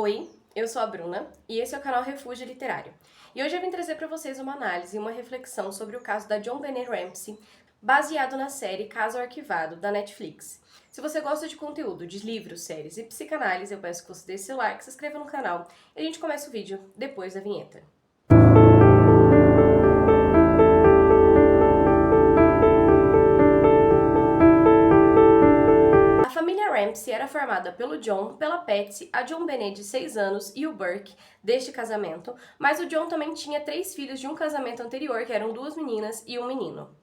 Oi, eu sou a Bruna e esse é o canal Refúgio Literário. E hoje eu vim trazer para vocês uma análise e uma reflexão sobre o caso da JonBenét Ramsey, baseado na série Caso Arquivado, da Netflix. Se você gosta de conteúdo de livros, séries e psicanálise, eu peço que você deixe seu like, se inscreva no canal e a gente começa o vídeo depois da vinheta. A família Ramsey era formada pelo John, pela Patsy, a JonBenét de 6 anos e o Burke, deste casamento, mas o John também tinha 3 filhos de um casamento anterior, que eram 2 meninas e um menino.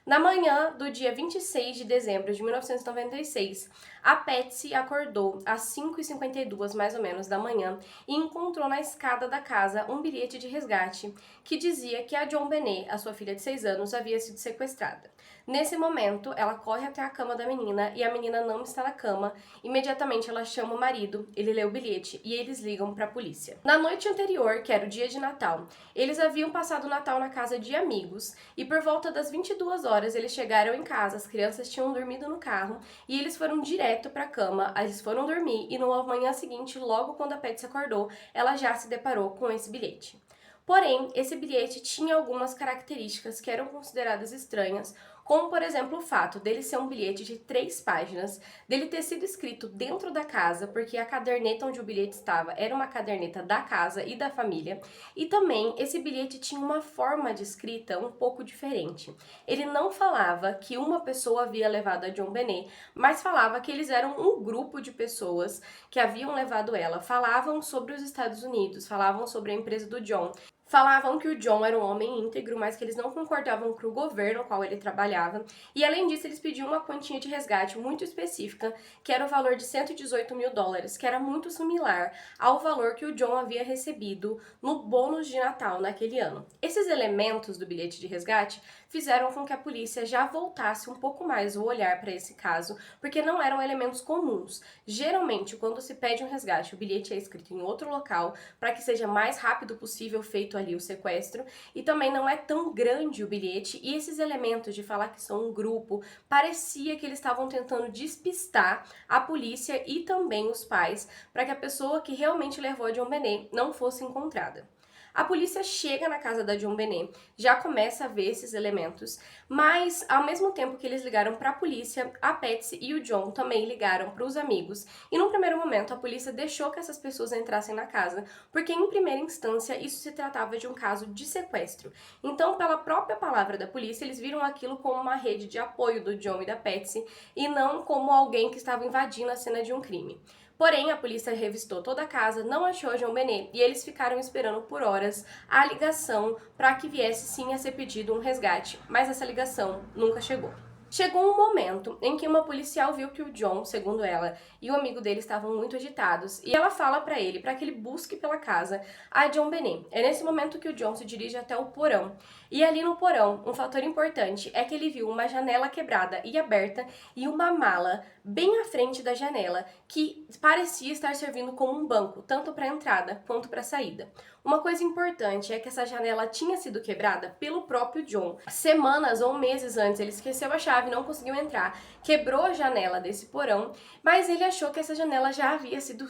Na manhã do dia 26 de dezembro de 1996, a Patsy acordou às 5h52 mais ou menos da manhã e encontrou na escada da casa um bilhete de resgate que dizia que a JonBenét, a sua filha de 6 anos, havia sido sequestrada. Nesse momento, ela corre até a cama da menina e a menina não está na cama. Imediatamente ela chama o marido, ele lê o bilhete e eles ligam para a polícia. Na noite anterior, que era o dia de Natal, eles haviam passado o Natal na casa de amigos e por volta das 22 horas eles chegaram em casa, as crianças tinham dormido no carro e eles foram direto para a cama, eles foram dormir e na manhã seguinte, logo quando a Patsy acordou, ela já se deparou com esse bilhete. Porém, esse bilhete tinha algumas características que eram consideradas estranhas, como, por exemplo, o fato dele ser um bilhete de 3 páginas, dele ter sido escrito dentro da casa, porque a caderneta onde o bilhete estava era uma caderneta da casa e da família, e também esse bilhete tinha uma forma de escrita um pouco diferente. Ele não falava que uma pessoa havia levado a JonBenét, mas falava que eles eram um grupo de pessoas que haviam levado ela. Falavam sobre os Estados Unidos, falavam sobre a empresa do John, falavam que o John era um homem íntegro, mas que eles não concordavam com o governo ao qual ele trabalhava. E além disso, eles pediam uma quantia de resgate muito específica, que era o valor de $118 mil, que era muito similar ao valor que o John havia recebido no bônus de Natal naquele ano. Esses elementos do bilhete de resgate fizeram com que a polícia já voltasse um pouco mais o olhar para esse caso, porque não eram elementos comuns. Geralmente, quando se pede um resgate, o bilhete é escrito em outro local, para que seja mais rápido possível feito ali o sequestro, e também não é tão grande o bilhete, e esses elementos de falar que são um grupo, parecia que eles estavam tentando despistar a polícia e também os pais, para que a pessoa que realmente levou a JonBenét não fosse encontrada. A polícia chega na casa da JonBenét, já começa a ver esses elementos, mas ao mesmo tempo que eles ligaram para a polícia, a Patsy e o John também ligaram para os amigos, e num primeiro momento a polícia deixou que essas pessoas entrassem na casa, porque em primeira instância isso se tratava de um caso de sequestro. Então, pela própria palavra da polícia, eles viram aquilo como uma rede de apoio do John e da Patsy, e não como alguém que estava invadindo a cena de um crime. Porém, a polícia revistou toda a casa, não achou a JonBenét e eles ficaram esperando por horas a ligação para que viesse sim a ser pedido um resgate, mas essa ligação nunca chegou. Chegou um momento em que uma policial viu que o John, segundo ela, e o amigo dele estavam muito agitados e ela fala para ele que ele busque pela casa a JonBenét. É nesse momento que o John se dirige até o porão e ali no porão, um fator importante é que ele viu uma janela quebrada e aberta e uma mala bem à frente da janela que parecia estar servindo como um banco, tanto para a entrada quanto para a saída. Uma coisa importante é que essa janela tinha sido quebrada pelo próprio John. Semanas ou meses antes, ele esqueceu a chave, não conseguiu entrar, quebrou a janela desse porão, mas ele achou que essa janela já havia sido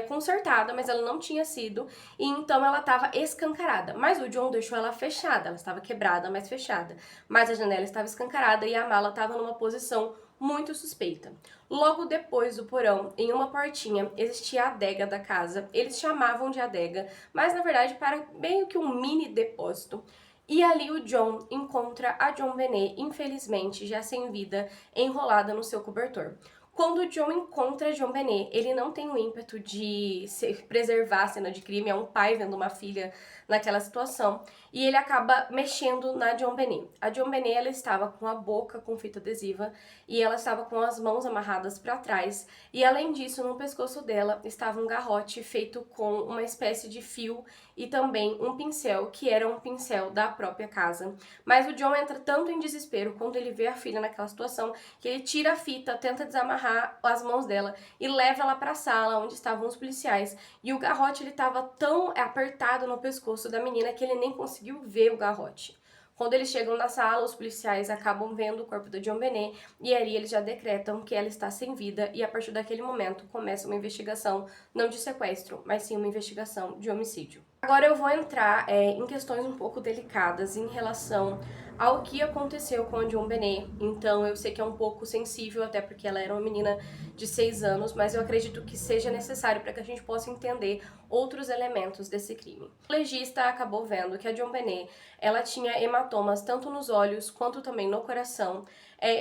consertada, mas ela não tinha sido, e então ela estava escancarada. Mas o John deixou ela fechada, ela estava quebrada, mas fechada. Mas a janela estava escancarada e a mala estava numa posição muito suspeita. Logo depois do porão, em uma portinha, existia a adega da casa. Eles chamavam de adega, mas na verdade para meio que um mini depósito. E ali o John encontra a JonBenét, infelizmente já sem vida, enrolada no seu cobertor. Quando o John encontra a JonBenét, ele não tem o ímpeto de preservar a cena de crime, é um pai vendo uma filha naquela situação, e ele acaba mexendo na JonBenét. A JonBenét, ela estava com a boca com fita adesiva e ela estava com as mãos amarradas para trás, e além disso, no pescoço dela estava um garrote feito com uma espécie de fio e também um pincel, que era um pincel da própria casa. Mas o John entra tanto em desespero quando ele vê a filha naquela situação, que ele tira a fita, tenta desamarrar as mãos dela e leva ela para a sala onde estavam os policiais. E o garrote ele estava tão apertado no pescoço da menina que ele nem conseguiu ver o garrote. Quando eles chegam na sala, os policiais acabam vendo o corpo do JonBenét e ali eles já decretam que ela está sem vida e a partir daquele momento começa uma investigação não de sequestro, mas sim uma investigação de homicídio. Agora eu vou entrar em questões um pouco delicadas em relação ao que aconteceu com a JonBenét. Então eu sei que é um pouco sensível, até porque ela era uma menina de 6 anos, mas eu acredito que seja necessário para que a gente possa entender outros elementos desse crime. O legista acabou vendo que a JonBenét, ela tinha hematomas tanto nos olhos quanto também no coração.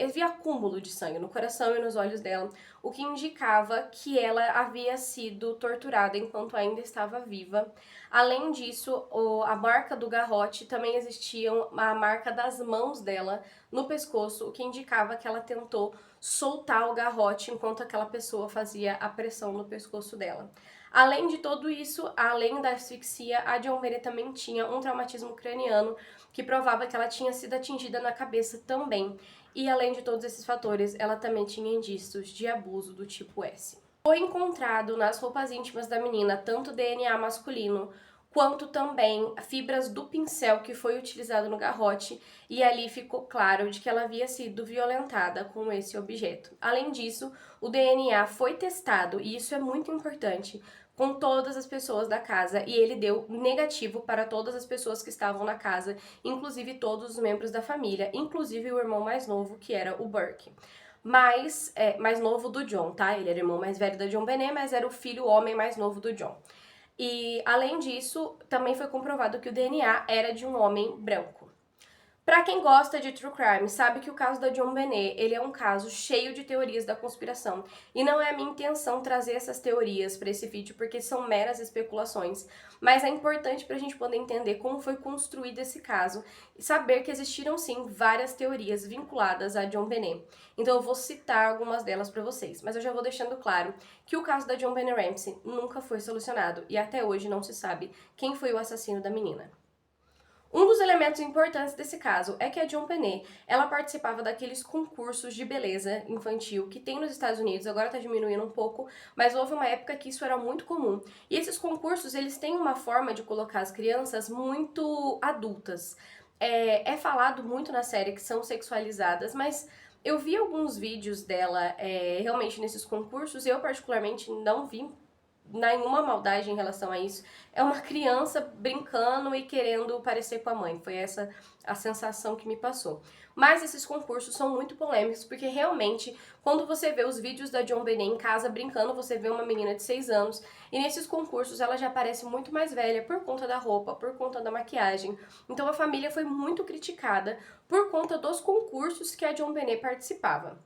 Havia acúmulo de sangue no coração e nos olhos dela, o que indicava que ela havia sido torturada enquanto ainda estava viva. Além disso, a marca do garrote, também existia a marca das mãos dela no pescoço, o que indicava que ela tentou soltar o garrote enquanto aquela pessoa fazia a pressão no pescoço dela. Além de tudo isso, além da asfixia, a JonBenét também tinha um traumatismo craniano que provava que ela tinha sido atingida na cabeça também. E além de todos esses fatores, ela também tinha indícios de abuso do tipo S. Foi encontrado nas roupas íntimas da menina tanto DNA masculino quanto também fibras do pincel que foi utilizado no garrote, e ali ficou claro de que ela havia sido violentada com esse objeto. Além disso, o DNA foi testado, e isso é muito importante, com todas as pessoas da casa, e ele deu negativo para todas as pessoas que estavam na casa, inclusive todos os membros da família, inclusive o irmão mais novo, que era o Burke. Mais novo do John, tá? Ele era irmão mais velho da JonBenét, mas era o filho homem mais novo do John. E, além disso, também foi comprovado que o DNA era de um homem branco. Pra quem gosta de true crime, sabe que o caso da JonBenét, ele é um caso cheio de teorias da conspiração. E não é a minha intenção trazer essas teorias para esse vídeo, porque são meras especulações. Mas é importante pra gente poder entender como foi construído esse caso e saber que existiram sim várias teorias vinculadas a JonBenét. Então eu vou citar algumas delas pra vocês, mas eu já vou deixando claro que o caso da JonBenét Ramsey nunca foi solucionado e até hoje não se sabe quem foi o assassino da menina. Um dos elementos importantes desse caso é que a JonBenét, ela participava daqueles concursos de beleza infantil que tem nos Estados Unidos, agora tá diminuindo um pouco, mas houve uma época que isso era muito comum. E esses concursos, eles têm uma forma de colocar as crianças muito adultas. É falado muito na série que são sexualizadas, mas eu vi alguns vídeos dela realmente nesses concursos e eu particularmente não vi nenhuma maldade em relação a isso. É uma criança brincando e querendo parecer com a mãe. Foi essa a sensação que me passou. Mas esses concursos são muito polêmicos, porque realmente, quando você vê os vídeos da JonBenét em casa brincando, você vê uma menina de 6 anos, e nesses concursos ela já parece muito mais velha por conta da roupa, por conta da maquiagem. Então a família foi muito criticada por conta dos concursos que a JonBenét participava.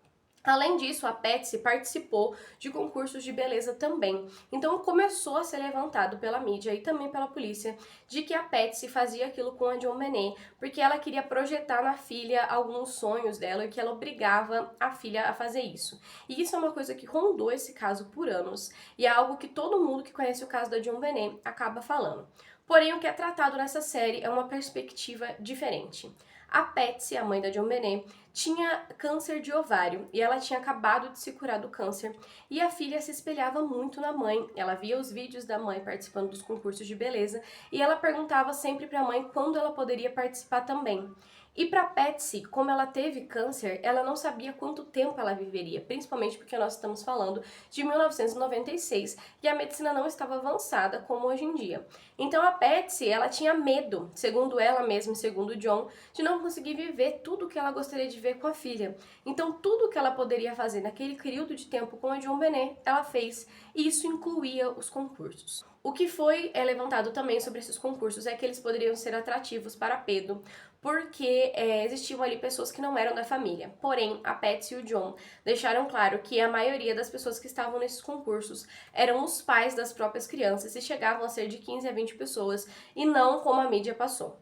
Além disso, a Patsy participou de concursos de beleza também. Então começou a ser levantado pela mídia e também pela polícia de que a Patsy fazia aquilo com a JonBenét porque ela queria projetar na filha alguns sonhos dela e que ela obrigava a filha a fazer isso. E isso é uma coisa que rondou esse caso por anos e é algo que todo mundo que conhece o caso da JonBenét acaba falando. Porém, o que é tratado nessa série é uma perspectiva diferente. A Patsy, a mãe da JonBenét, tinha câncer de ovário e ela tinha acabado de se curar do câncer e a filha se espelhava muito na mãe. Ela via os vídeos da mãe participando dos concursos de beleza e ela perguntava sempre para a mãe quando ela poderia participar também. E para Patsy, como ela teve câncer, ela não sabia quanto tempo ela viveria, principalmente porque nós estamos falando de 1996 e a medicina não estava avançada como hoje em dia. Então a Patsy, ela tinha medo, segundo ela mesma e segundo o John, de não conseguir viver tudo o que ela gostaria de ver com a filha. Então tudo o que ela poderia fazer naquele período de tempo com a JonBenét, ela fez, e isso incluía os concursos. O que foi levantado também sobre esses concursos é que eles poderiam ser atrativos para Pedro, porque existiam ali pessoas que não eram da família. Porém, a Patsy e o John deixaram claro que a maioria das pessoas que estavam nesses concursos eram os pais das próprias crianças e chegavam a ser de 15 a 20 pessoas, e não como a mídia passou.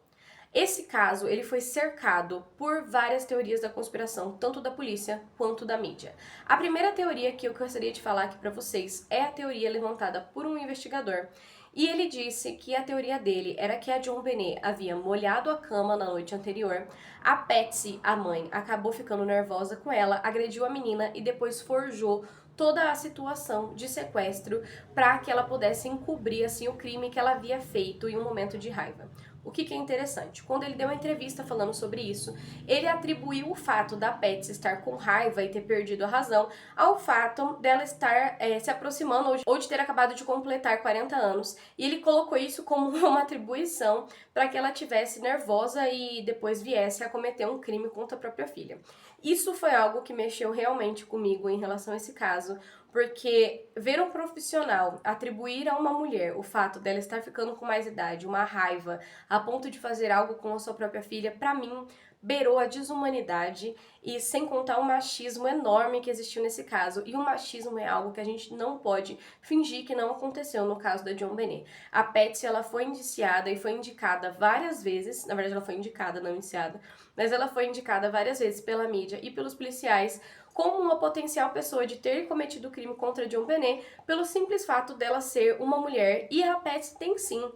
Esse caso, ele foi cercado por várias teorias da conspiração, tanto da polícia quanto da mídia. A primeira teoria que eu gostaria de falar aqui para vocês é a teoria levantada por um investigador, e ele disse que a teoria dele era que a JonBenét havia molhado a cama na noite anterior, a Patsy, a mãe, acabou ficando nervosa com ela, agrediu a menina e depois forjou toda a situação de sequestro para que ela pudesse encobrir assim o crime que ela havia feito em um momento de raiva. O que é interessante? Quando ele deu uma entrevista falando sobre isso, ele atribuiu o fato da Patsy estar com raiva e ter perdido a razão ao fato dela estar se aproximando ou de ter acabado de completar 40 anos. E ele colocou isso como uma atribuição para que ela tivesse nervosa e depois viesse a cometer um crime contra a própria filha. Isso foi algo que mexeu realmente comigo em relação a esse caso, porque ver um profissional atribuir a uma mulher o fato dela estar ficando com mais idade, uma raiva, a ponto de fazer algo com a sua própria filha, pra mim, beirou a desumanidade e sem contar o machismo enorme que existiu nesse caso. E o machismo é algo que a gente não pode fingir que não aconteceu no caso da JonBenét. A Patsy, ela foi indiciada e foi indicada várias vezes, na verdade ela foi indicada, não indiciada, mas ela foi indicada várias vezes pela mídia e pelos policiais como uma potencial pessoa de ter cometido crime contra JonBenét pelo simples fato dela ser uma mulher. E a Patsy tem sim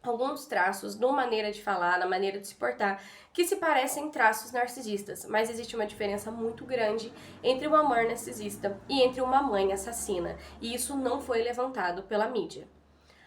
alguns traços na maneira de falar, na maneira de se portar, que se parecem traços narcisistas, mas existe uma diferença muito grande entre uma mãe narcisista e entre uma mãe assassina, e isso não foi levantado pela mídia.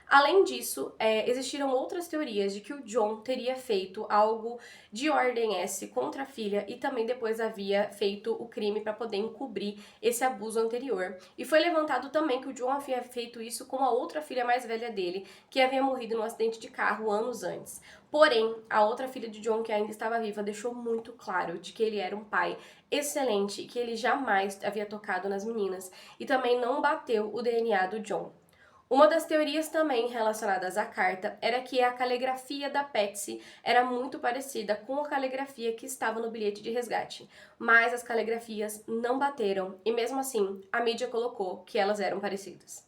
Além disso, existiram outras teorias de que o John teria feito algo de ordem S contra a filha e também depois havia feito o crime para poder encobrir esse abuso anterior. E foi levantado também que o John havia feito isso com a outra filha mais velha dele, que havia morrido num acidente de carro anos antes. Porém, a outra filha de John, que ainda estava viva, deixou muito claro de que ele era um pai excelente e que ele jamais havia tocado nas meninas e também não bateu o DNA do John. Uma das teorias também relacionadas à carta era que a caligrafia da Patsy era muito parecida com a caligrafia que estava no bilhete de resgate, mas as caligrafias não bateram e mesmo assim a mídia colocou que elas eram parecidas.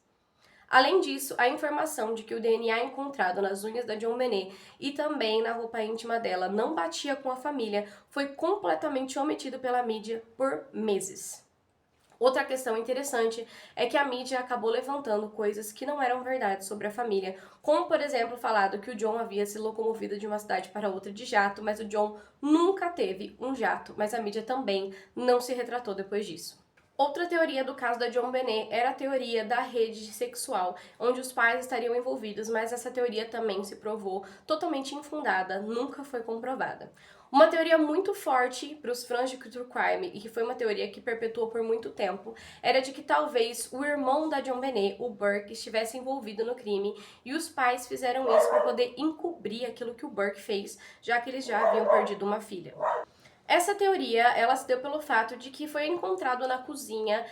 Além disso, a informação de que o DNA encontrado nas unhas da JonBenét e também na roupa íntima dela não batia com a família foi completamente omitido pela mídia por meses. Outra questão interessante é que a mídia acabou levantando coisas que não eram verdade sobre a família, como, por exemplo, falado que o John havia se locomovido de uma cidade para outra de jato, mas o John nunca teve um jato, mas a mídia também não se retratou depois disso. Outra teoria do caso da JonBenét era a teoria da rede sexual, onde os pais estariam envolvidos, mas essa teoria também se provou totalmente infundada, nunca foi comprovada. Uma teoria muito forte para os fãs de True Crime, e que foi uma teoria que perpetuou por muito tempo, era de que talvez o irmão da JonBenét, o Burke, estivesse envolvido no crime e os pais fizeram isso para poder encobrir aquilo que o Burke fez, já que eles já haviam perdido uma filha. Essa teoria, ela se deu pelo fato de que foi encontrado na cozinha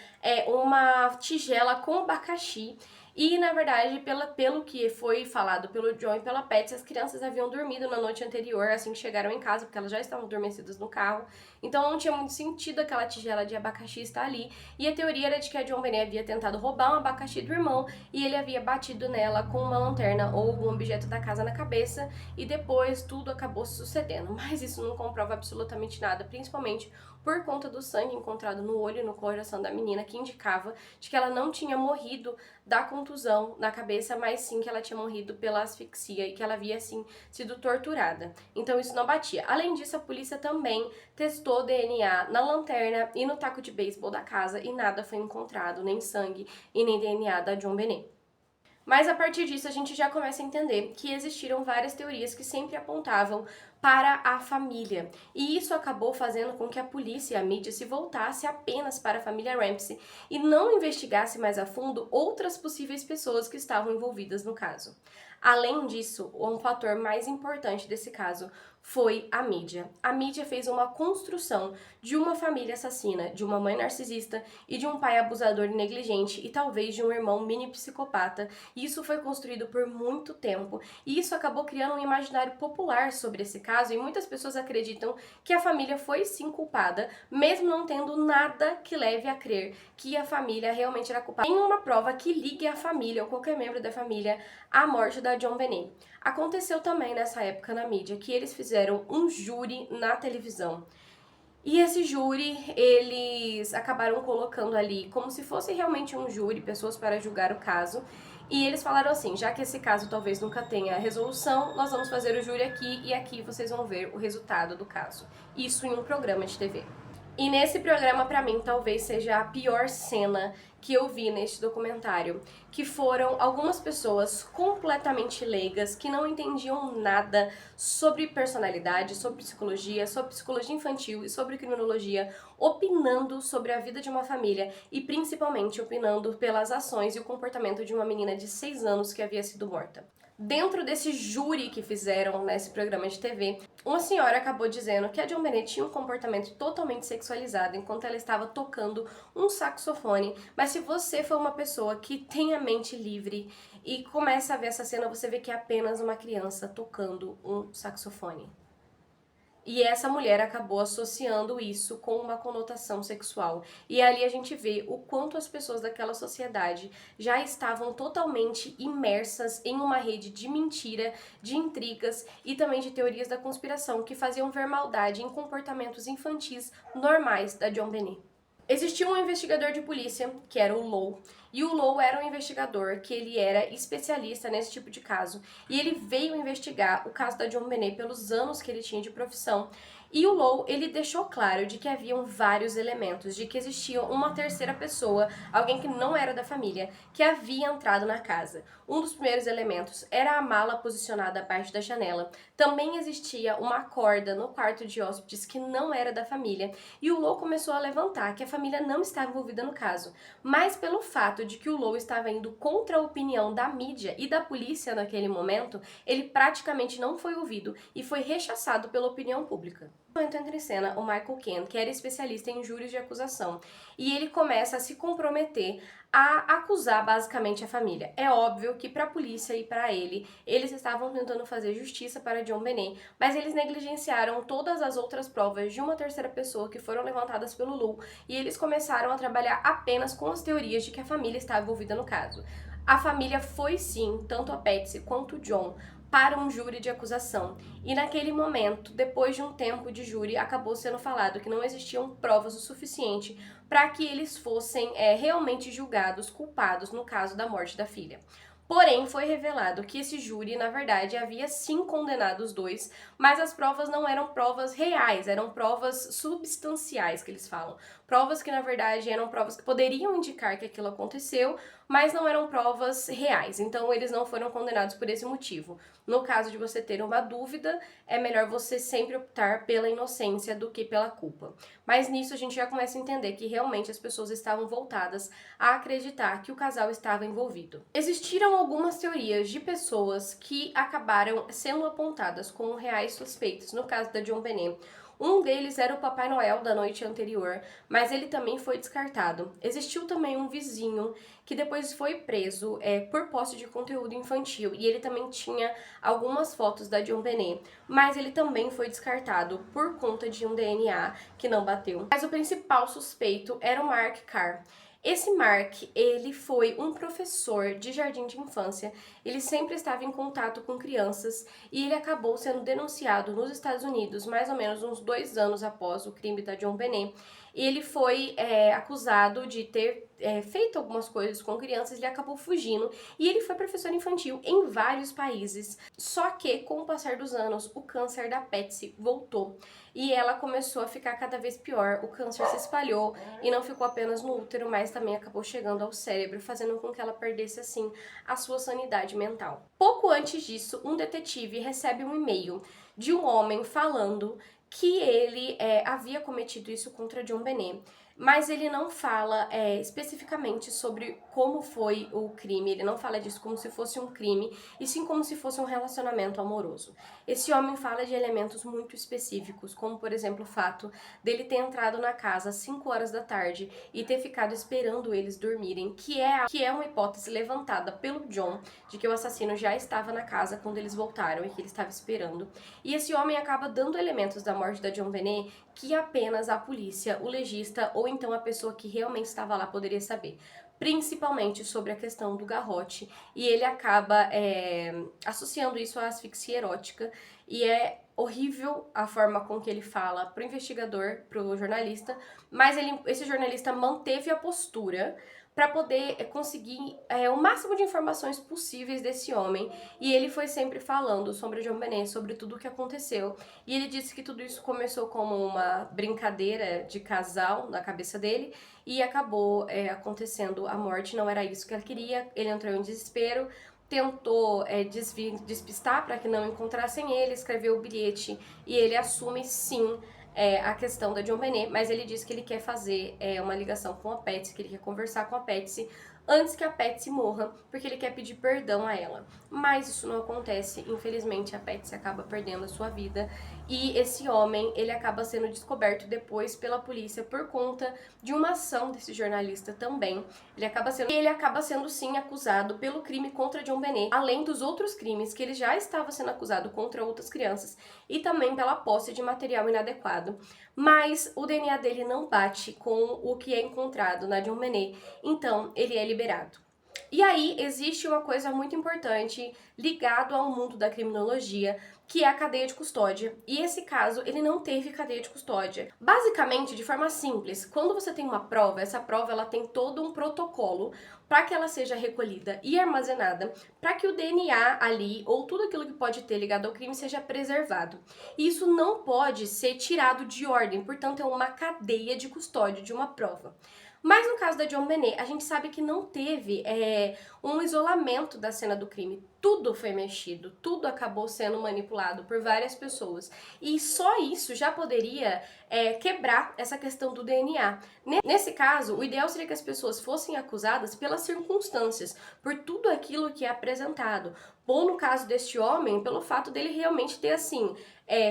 uma tigela com abacaxi e, na verdade, pelo que foi falado pelo John e pela Patsy, as crianças haviam dormido na noite anterior, assim que chegaram em casa, porque elas já estavam adormecidas no carro, então não tinha muito sentido aquela tigela de abacaxi estar ali, e a teoria era de que a JonBenét havia tentado roubar um abacaxi do irmão e ele havia batido nela com uma lanterna ou algum objeto da casa na cabeça, e depois tudo acabou sucedendo, mas isso não comprova absolutamente nada, principalmente por conta do sangue encontrado no olho e no coração da menina, que indicava de que ela não tinha morrido da contusão na cabeça, mas sim que ela tinha morrido pela asfixia e que ela havia, sim, sido torturada. Então isso não batia. Além disso, a polícia também testou DNA na lanterna e no taco de beisebol da casa e nada foi encontrado, nem sangue e nem DNA da JonBenét. Mas a partir disso a gente já começa a entender que existiram várias teorias que sempre apontavam para a família. E isso acabou fazendo com que a polícia e a mídia se voltasse apenas para a família Ramsey e não investigasse mais a fundo outras possíveis pessoas que estavam envolvidas no caso. Além disso, um fator mais importante desse caso foi a mídia. A mídia fez uma construção de uma família assassina, de uma mãe narcisista e de um pai abusador e negligente e talvez de um irmão mini psicopata. E isso foi construído por muito tempo e isso acabou criando um imaginário popular sobre esse caso e muitas pessoas acreditam que a família foi sim culpada, mesmo não tendo nada que leve a crer que a família realmente era culpada. Nenhuma prova que ligue a família ou qualquer membro da família à morte da JonBenét. Aconteceu também nessa época na mídia que eles fizeram um júri na televisão. E esse júri, eles acabaram colocando ali como se fosse realmente um júri, pessoas para julgar o caso. E eles falaram assim, já que esse caso talvez nunca tenha resolução, nós vamos fazer o júri aqui e aqui vocês vão ver o resultado do caso. Isso em um programa de TV. E nesse programa, pra mim, talvez seja a pior cena que eu vi neste documentário, que foram algumas pessoas completamente leigas, que não entendiam nada sobre personalidade, sobre psicologia infantil e sobre criminologia, opinando sobre a vida de uma família e principalmente opinando pelas ações e o comportamento de uma menina de 6 anos que havia sido morta. Dentro desse júri que fizeram nesse programa de TV, uma senhora acabou dizendo que a JonBenét tinha um comportamento totalmente sexualizado enquanto ela estava tocando um saxofone. Mas se você for uma pessoa que tem a mente livre e começa a ver essa cena, você vê que é apenas uma criança tocando um saxofone. E essa mulher acabou associando isso com uma conotação sexual. E ali a gente vê o quanto as pessoas daquela sociedade já estavam totalmente imersas em uma rede de mentira, de intrigas e também de teorias da conspiração que faziam ver maldade em comportamentos infantis normais da JonBenét. Existia um investigador de polícia, que era o Lowe, e o Lowe era um investigador que ele era especialista nesse tipo de caso, e ele veio investigar o caso da JonBenét pelos anos que ele tinha de profissão. E o Lowe, ele deixou claro de que haviam vários elementos, de que existia uma terceira pessoa, alguém que não era da família, que havia entrado na casa. Um dos primeiros elementos era a mala posicionada abaixo da janela. Também existia uma corda no quarto de hóspedes que não era da família, e o Lowe começou a levantar que a família não estava envolvida no caso, mas pelo fato de que o Lowe estava indo contra a opinião da mídia e da polícia naquele momento, ele praticamente não foi ouvido e foi rechaçado pela opinião pública. No momento entra em cena o Michael Ken, que era especialista em júris de acusação, e ele começa a se comprometer a acusar basicamente a família. É óbvio que para a polícia e para ele, eles estavam tentando fazer justiça para JonBenét, mas eles negligenciaram todas as outras provas de uma terceira pessoa que foram levantadas pelo Lowe, e eles começaram a trabalhar apenas com as teorias de que a família estava envolvida no caso. A família foi sim, tanto a Patsy quanto o John, para um júri de acusação. E naquele momento, depois de um tempo de júri, acabou sendo falado que não existiam provas o suficiente para que eles fossem realmente julgados culpados no caso da morte da filha. Porém, foi revelado que esse júri, na verdade, havia sim condenado os dois, mas as provas não eram provas reais, eram provas substanciais, que eles falam. Provas que, na verdade, eram provas que poderiam indicar que aquilo aconteceu, mas não eram provas reais, então eles não foram condenados por esse motivo. No caso de você ter uma dúvida, é melhor você sempre optar pela inocência do que pela culpa. Mas nisso a gente já começa a entender que realmente as pessoas estavam voltadas a acreditar que o casal estava envolvido. Existiram algumas teorias de pessoas que acabaram sendo apontadas como reais suspeitos no caso da JonBenét. Um deles era o Papai Noel da noite anterior, mas ele também foi descartado. Existiu também um vizinho que depois foi preso por posse de conteúdo infantil, e ele também tinha algumas fotos da JonBenét, mas ele também foi descartado por conta de um DNA que não bateu. Mas o principal suspeito era o Mark Carr. Esse Mark, ele foi um professor de jardim de infância, ele sempre estava em contato com crianças e ele acabou sendo denunciado nos Estados Unidos mais ou menos uns 2 anos após o crime da JonBenét. E ele foi acusado de ter feito algumas coisas com crianças, ele acabou fugindo e ele foi professor infantil em vários países. Só que, com o passar dos anos, o câncer da Patsy voltou e ela começou a ficar cada vez pior. O câncer se espalhou e não ficou apenas no útero, mas também acabou chegando ao cérebro, fazendo com que ela perdesse, assim, a sua sanidade mental. Pouco antes disso, um detetive recebe um e-mail de um homem falando que ele havia cometido isso contra JonBenét, mas ele não fala especificamente sobre como foi o crime, ele não fala disso como se fosse um crime, e sim como se fosse um relacionamento amoroso. Esse homem fala de elementos muito específicos, como por exemplo o fato dele ter entrado na casa às 5 horas da tarde e ter ficado esperando eles dormirem, que é uma hipótese levantada pelo John, de que o assassino já estava na casa quando eles voltaram e que ele estava esperando. E esse homem acaba dando elementos da morte da JonBenét que apenas a polícia, o legista ou então a pessoa que realmente estava lá poderia saber, principalmente sobre a questão do garrote, e ele acaba associando isso à asfixia erótica, e é horrível a forma com que ele fala pro investigador, pro jornalista, mas esse jornalista manteve a postura, para poder conseguir o máximo de informações possíveis desse homem. E ele foi sempre falando sobre o John Benet, sobre tudo o que aconteceu. E ele disse que tudo isso começou como uma brincadeira de casal na cabeça dele e acabou acontecendo a morte. Não era isso que ele queria, ele entrou em desespero, tentou despistar para que não encontrassem ele, escreveu o bilhete e ele assume sim a questão da John Benet, mas ele diz que ele quer fazer uma ligação com a Patsy, que ele quer conversar com a Patsy antes que a Patsy morra, porque ele quer pedir perdão a ela. Mas isso não acontece, infelizmente a Patsy acaba perdendo a sua vida e esse homem, ele acaba sendo descoberto depois pela polícia por conta de uma ação desse jornalista também. Ele acaba sendo sim acusado pelo crime contra John Benet, além dos outros crimes que ele já estava sendo acusado contra outras crianças e também pela posse de material inadequado. Mas o DNA dele não bate com o que é encontrado na John Benet, então ele é liberado. E aí existe uma coisa muito importante ligado ao mundo da criminologia, que é a cadeia de custódia. E esse caso, ele não teve cadeia de custódia. Basicamente, de forma simples, quando você tem uma prova, essa prova ela tem todo um protocolo para que ela seja recolhida e armazenada, para que o DNA ali, ou tudo aquilo que pode ter ligado ao crime, seja preservado. E isso não pode ser tirado de ordem, portanto é uma cadeia de custódia de uma prova. Mas no caso da John Benet, a gente sabe que não teve um isolamento da cena do crime. Tudo foi mexido, tudo acabou sendo manipulado por várias pessoas. E só isso já poderia quebrar essa questão do DNA. Nesse caso, o ideal seria que as pessoas fossem acusadas pelas circunstâncias, por tudo aquilo que é apresentado. Ou no caso deste homem, pelo fato dele realmente ter, assim,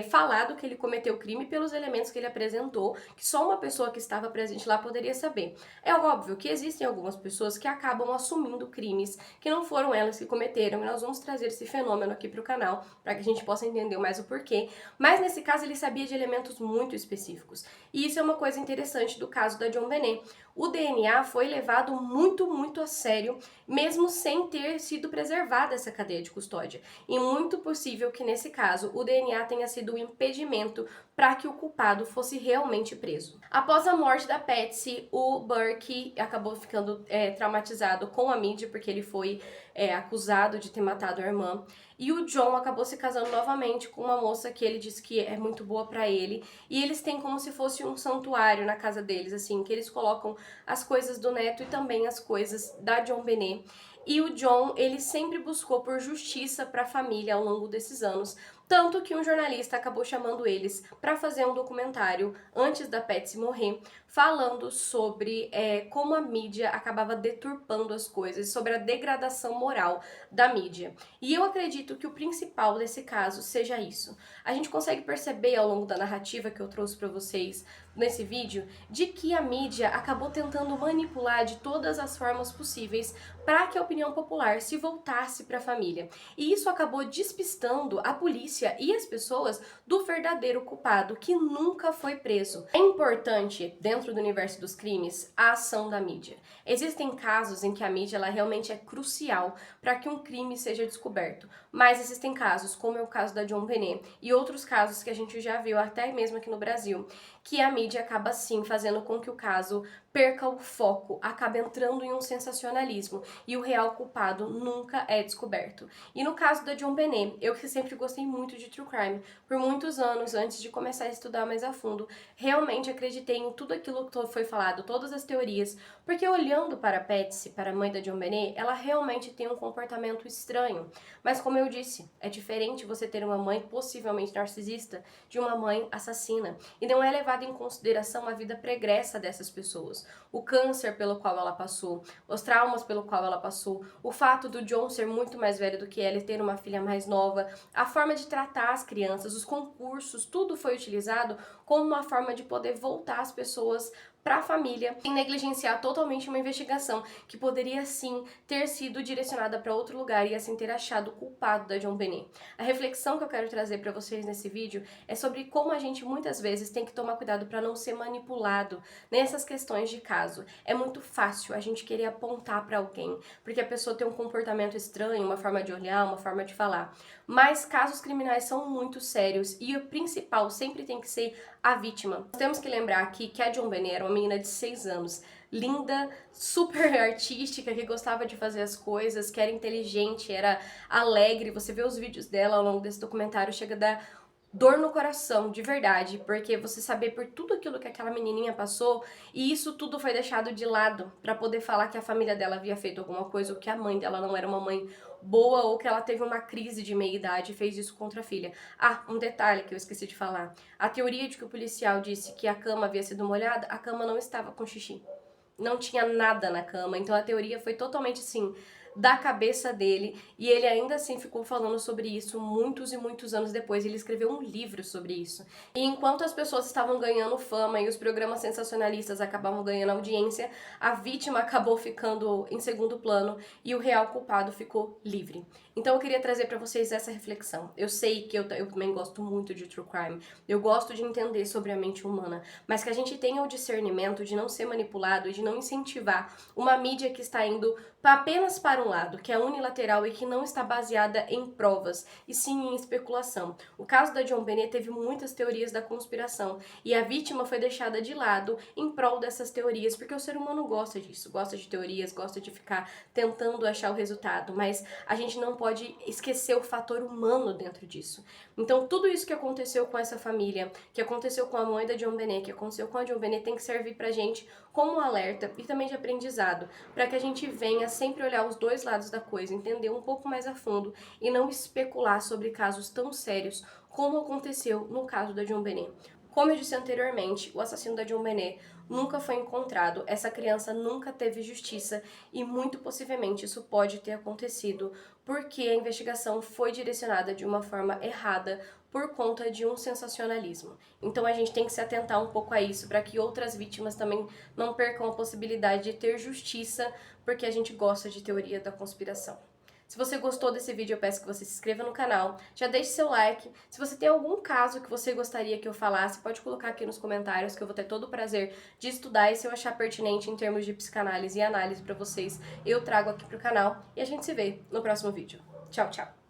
falado que ele cometeu o crime pelos elementos que ele apresentou, que só uma pessoa que estava presente lá poderia saber. É óbvio que existem algumas pessoas que acabam assumindo crimes que não foram elas que cometeram, e nós vamos trazer esse fenômeno aqui para o canal, para que a gente possa entender mais o porquê. Mas nesse caso ele sabia de elementos muito específicos. E isso é uma coisa interessante do caso da John Benet. O DNA foi levado muito, muito a sério, mesmo sem ter sido preservada essa cadeia de custódia. E muito possível que nesse caso o DNA tenha sido um impedimento para que o culpado fosse realmente preso. Após a morte da Patsy, o Burke acabou ficando traumatizado com a mídia, porque ele foi acusado de ter matado a irmã. E o John acabou se casando novamente com uma moça que ele disse que é muito boa para ele. E eles têm como se fosse um santuário na casa deles, assim, que eles colocam as coisas do neto e também as coisas da John Benet. E o John, ele sempre buscou por justiça para a família ao longo desses anos, tanto que um jornalista acabou chamando eles para fazer um documentário antes da Patsy morrer, falando sobre como a mídia acabava deturpando as coisas, sobre a degradação moral da mídia. E eu acredito que o principal desse caso seja isso. A gente consegue perceber ao longo da narrativa que eu trouxe para vocês nesse vídeo, de que a mídia acabou tentando manipular de todas as formas possíveis para que a opinião popular se voltasse para a família. E isso acabou despistando a polícia e as pessoas do verdadeiro culpado, que nunca foi preso. É importante, dentro do universo dos crimes, a ação da mídia. Existem casos em que a mídia ela realmente é crucial para que um crime seja descoberto, mas existem casos, como é o caso da John Benet e outros casos que a gente já viu até mesmo aqui no Brasil, que a mídia acaba sim fazendo com que o caso perca o foco, acaba entrando em um sensacionalismo e o real culpado nunca é descoberto. E no caso da John Benet, eu que sempre gostei muito de true crime, por muitos anos antes de começar a estudar mais a fundo, realmente acreditei em tudo aquilo que foi falado, todas as teorias, porque olhando para a Patsy, para a mãe da John Benet, ela realmente tem um comportamento estranho. Mas como eu disse, é diferente você ter uma mãe possivelmente narcisista de uma mãe assassina. E não é levado em consideração a vida pregressa dessas pessoas, o câncer pelo qual ela passou, os traumas pelo qual ela passou, o fato do John ser muito mais velho do que ela e ter uma filha mais nova, a forma de tratar as crianças, os concursos, tudo foi utilizado como uma forma de poder voltar as pessoas para a família e negligenciar totalmente uma investigação que poderia sim ter sido direcionada para outro lugar e assim ter achado o culpado da John Benet. A reflexão que eu quero trazer para vocês nesse vídeo é sobre como a gente muitas vezes tem que tomar cuidado para não ser manipulado nessas questões de caso. É muito fácil a gente querer apontar para alguém, porque a pessoa tem um comportamento estranho, uma forma de olhar, uma forma de falar. Mas casos criminais são muito sérios e o principal sempre tem que ser a vítima. Nós temos que lembrar aqui que a John Benet era uma uma menina de 6 anos, linda, super artística, que gostava de fazer as coisas, que era inteligente, era alegre. Você vê os vídeos dela ao longo desse documentário, chega a dar dor no coração, de verdade, porque você saber por tudo aquilo que aquela menininha passou, e isso tudo foi deixado de lado pra poder falar que a família dela havia feito alguma coisa, ou que a mãe dela não era uma mãe boa, ou que ela teve uma crise de meia-idade e fez isso contra a filha. Ah, um detalhe que eu esqueci de falar. A teoria de que o policial disse que a cama havia sido molhada, a cama não estava com xixi. Não tinha nada na cama, então a teoria foi totalmente assim, da cabeça dele, e ele ainda assim ficou falando sobre isso muitos e muitos anos depois. Ele escreveu um livro sobre isso. E enquanto as pessoas estavam ganhando fama e os programas sensacionalistas acabavam ganhando audiência, a vítima acabou ficando em segundo plano e o real culpado ficou livre. Então eu queria trazer pra vocês essa reflexão. Eu sei que eu também gosto muito de true crime, eu gosto de entender sobre a mente humana, mas que a gente tenha o discernimento de não ser manipulado e de não incentivar uma mídia que está indo apenas para um lado, que é unilateral e que não está baseada em provas, e sim em especulação. O caso da JonBenét teve muitas teorias da conspiração, e a vítima foi deixada de lado em prol dessas teorias, porque o ser humano gosta disso, gosta de teorias, gosta de ficar tentando achar o resultado, mas a gente não pode esquecer o fator humano dentro disso. Então tudo isso que aconteceu com essa família, que aconteceu com a mãe da JonBenét, que aconteceu com a JonBenét, tem que servir pra gente como um alerta e também de aprendizado, para que a gente venha sempre olhar os dois lados da coisa, entender um pouco mais a fundo e não especular sobre casos tão sérios como aconteceu no caso da JonBenét. Como eu disse anteriormente, o assassino da JonBenét nunca foi encontrado, essa criança nunca teve justiça e muito possivelmente isso pode ter acontecido porque a investigação foi direcionada de uma forma errada por conta de um sensacionalismo. Então a gente tem que se atentar um pouco a isso para que outras vítimas também não percam a possibilidade de ter justiça, porque a gente gosta de teoria da conspiração. Se você gostou desse vídeo, eu peço que você se inscreva no canal, já deixe seu like. Se você tem algum caso que você gostaria que eu falasse, pode colocar aqui nos comentários que eu vou ter todo o prazer de estudar, e se eu achar pertinente em termos de psicanálise e análise para vocês, eu trago aqui pro canal e a gente se vê no próximo vídeo. Tchau, tchau!